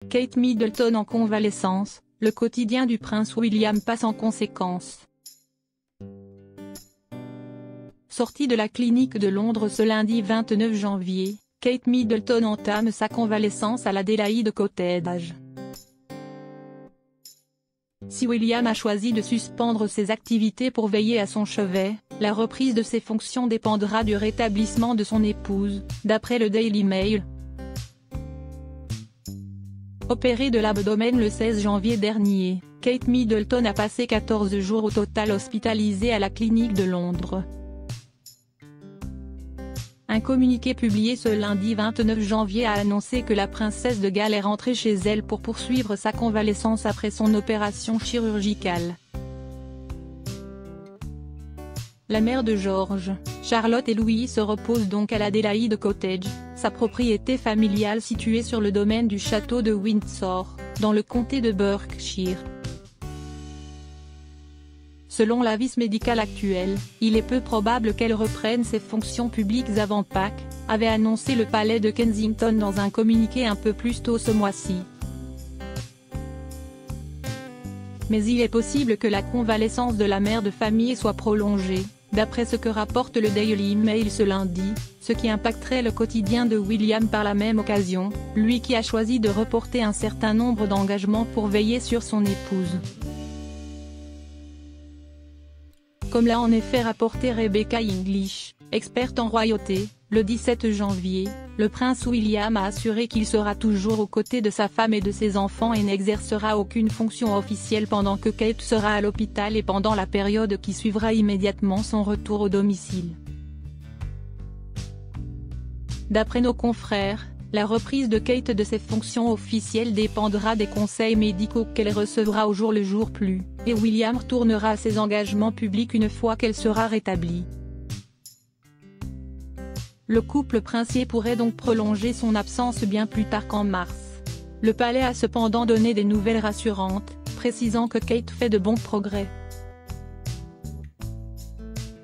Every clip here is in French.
Kate Middleton en convalescence, le quotidien du prince William passe en conséquence. Sortie de la clinique de Londres ce lundi 29 janvier, Kate Middleton entame sa convalescence à l'Adélaïde Cottage. Si William a choisi de suspendre ses activités pour veiller à son chevet, la reprise de ses fonctions dépendra du rétablissement de son épouse, d'après le Daily Mail. Opérée de l'abdomen le 16 janvier dernier, Kate Middleton a passé 14 jours au total hospitalisée à la clinique de Londres. Un communiqué publié ce lundi 29 janvier a annoncé que la princesse de Galles est rentrée chez elle pour poursuivre sa convalescence après son opération chirurgicale. La mère de George, Charlotte et Louis se repose donc à l'Adélaïde Cottage, sa propriété familiale située sur le domaine du château de Windsor, dans le comté de Berkshire. Selon l'avis médical actuel, il est peu probable qu'elle reprenne ses fonctions publiques avant Pâques, avait annoncé le palais de Kensington dans un communiqué un peu plus tôt ce mois-ci. Mais il est possible que la convalescence de la mère de famille soit prolongée, d'après ce que rapporte le Daily Mail ce lundi, ce qui impacterait le quotidien de William par la même occasion, lui qui a choisi de reporter un certain nombre d'engagements pour veiller sur son épouse. Comme l'a en effet rapporté Rebecca English, experte en royauté, le 17 janvier, le prince William a assuré qu'il sera toujours aux côtés de sa femme et de ses enfants et n'exercera aucune fonction officielle pendant que Kate sera à l'hôpital et pendant la période qui suivra immédiatement son retour au domicile. D'après nos confrères, la reprise de Kate de ses fonctions officielles dépendra des conseils médicaux qu'elle recevra au jour le jour plus, et William retournera à ses engagements publics une fois qu'elle sera rétablie. Le couple princier pourrait donc prolonger son absence bien plus tard qu'en mars. Le palais a cependant donné des nouvelles rassurantes, précisant que Kate fait de bons progrès.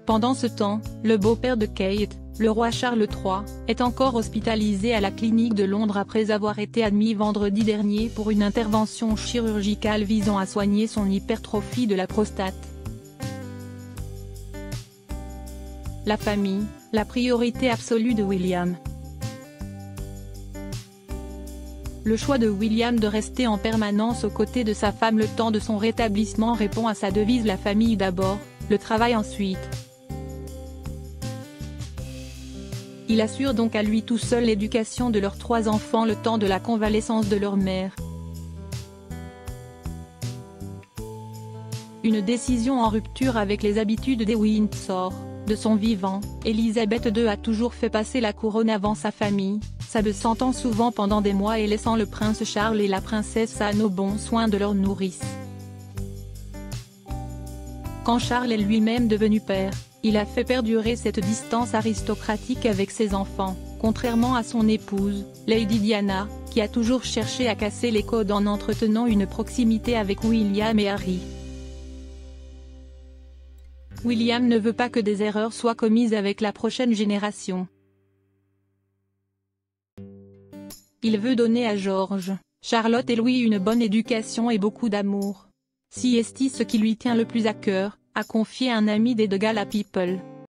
Pendant ce temps, le beau-père de Kate, le roi Charles III, est encore hospitalisé à la clinique de Londres après avoir été admis vendredi dernier pour une intervention chirurgicale visant à soigner son hypertrophie de la prostate. La famille, la priorité absolue de William. Le choix de William de rester en permanence aux côtés de sa femme le temps de son rétablissement répond à sa devise la famille d'abord, le travail ensuite. Il assure donc à lui tout seul l'éducation de leurs 3 enfants le temps de la convalescence de leur mère. Une décision en rupture avec les habitudes des Windsor. De son vivant, Élisabeth II a toujours fait passer la couronne avant sa famille, s'absentant souvent pendant des mois et laissant le prince Charles et la princesse Anne aux bons soins de leur nourrice. Quand Charles est lui-même devenu père, il a fait perdurer cette distance aristocratique avec ses enfants, contrairement à son épouse, Lady Diana, qui a toujours cherché à casser les codes en entretenant une proximité avec William et Harry. William ne veut pas que des erreurs soient commises avec la prochaine génération. Il veut donner à George, Charlotte et Louis une bonne éducation et beaucoup d'amour. Si est ce qui lui tient le plus à cœur, a confié un ami des The Gala People.